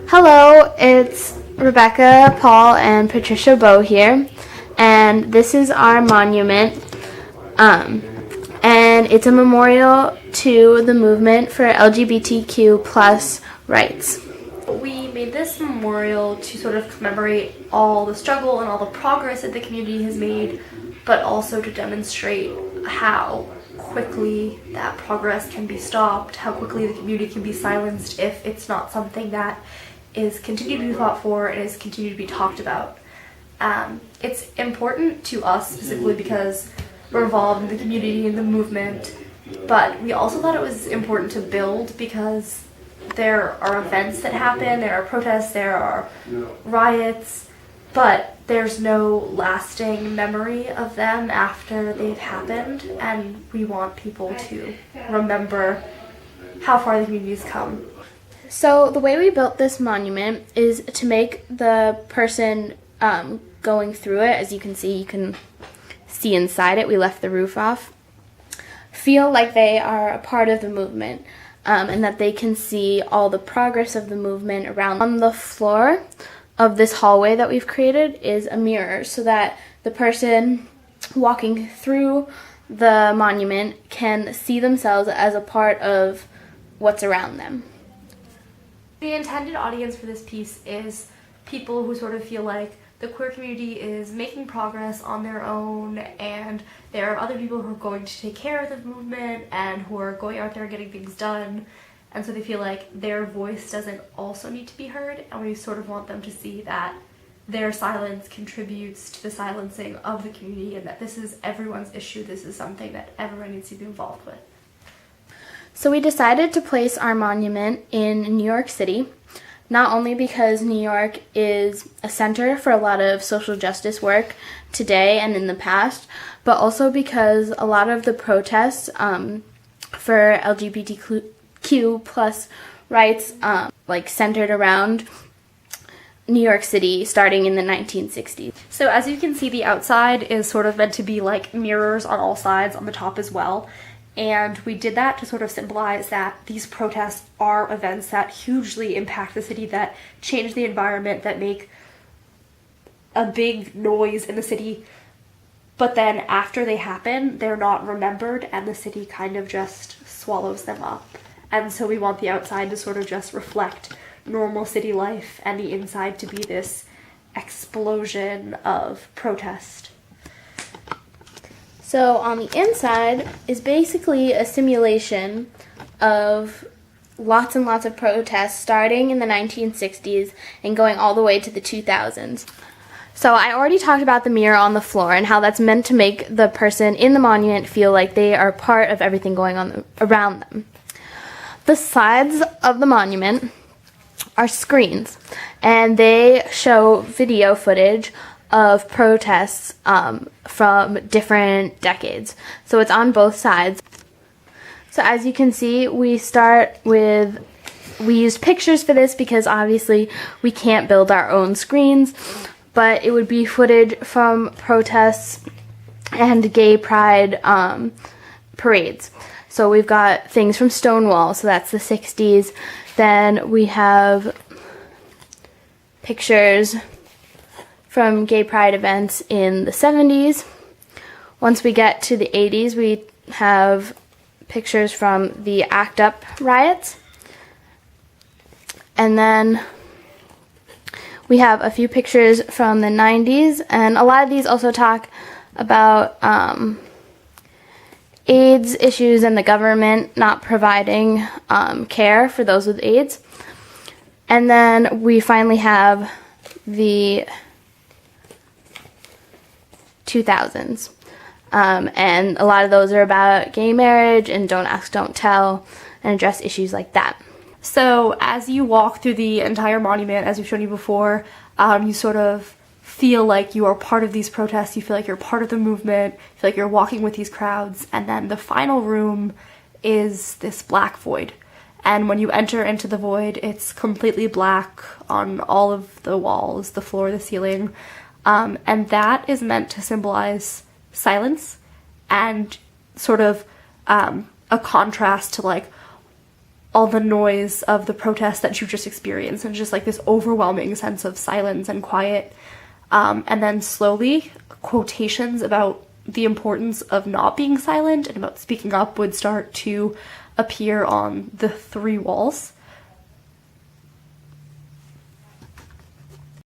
Hello, it's Rebecca, Paul, and Patricia Bow here, and this is our monument, and it's a memorial to the movement for LGBTQ plus rights. We made this memorial to sort of commemorate all the struggle and all the progress that the community has made, but also to demonstrate how quickly that progress can be stopped, how quickly the community can be silenced if it's not something that is continued to be fought for and is continued to be talked about. It's important to us specifically because we're involved in the community and the movement, but we also thought it was important to build because there are events that happen, there are protests, there are riots, but there's no lasting memory of them after they've happened, and we want people to remember how far the community's come. So the way we built this monument is to make the person going through it, as you can see inside it, we left the roof off, feel like they are a part of the movement, and that they can see all the progress of the movement around. On the floor of this hallway that we've created is a mirror so that the person walking through the monument can see themselves as a part of what's around them. The intended audience for this piece is people who sort of feel like the queer community is making progress on their own, and there are other people who are going to take care of the movement and who are going out there and getting things done, and so they feel like their voice doesn't also need to be heard, and we sort of want them to see that their silence contributes to the silencing of the community and that this is everyone's issue, this is something that everyone needs to be involved with. So we decided to place our monument in New York City, not only because New York is a center for a lot of social justice work today and in the past, but also because a lot of the protests for LGBTQ plus rights centered around New York City starting in the 1960s. So as you can see, the outside is sort of meant to be like mirrors on all sides, on the top as well. And we did that to sort of symbolize that these protests are events that hugely impact the city, that change the environment, that make a big noise in the city. But then after they happen, they're not remembered and the city kind of just swallows them up. And so we want the outside to sort of just reflect normal city life and the inside to be this explosion of protest. So on the inside is basically a simulation of lots and lots of protests starting in the 1960s and going all the way to the 2000s. So I already talked about the mirror on the floor and how that's meant to make the person in the monument feel like they are part of everything going on around them. The sides of the monument are screens, and they show video footage of protests from different decades. So it's on both sides. So as you can see, we used pictures for this because obviously we can't build our own screens, but it would be footage from protests and gay pride parades. So we've got things from Stonewall, so that's the 60s. Then we have pictures from gay pride events in the 70s. Once we get to the 80s, we have pictures from the ACT UP riots. And then we have a few pictures from the 90s, and a lot of these also talk about AIDS issues and the government not providing care for those with AIDS. And then we finally have the 2000s. And a lot of those are about gay marriage and don't ask, don't tell, and address issues like that. So as you walk through the entire monument, as we've shown you before, you sort of feel like you are part of these protests, you feel like you're part of the movement, you feel like you're walking with these crowds, and then the final room is this black void. And when you enter into the void, it's completely black on all of the walls, the floor, the ceiling. And that is meant to symbolize silence and sort of a contrast to like all the noise of the protests that you just experienced, and just like this overwhelming sense of silence and quiet. And then slowly, quotations about the importance of not being silent and about speaking up would start to appear on the 3 walls.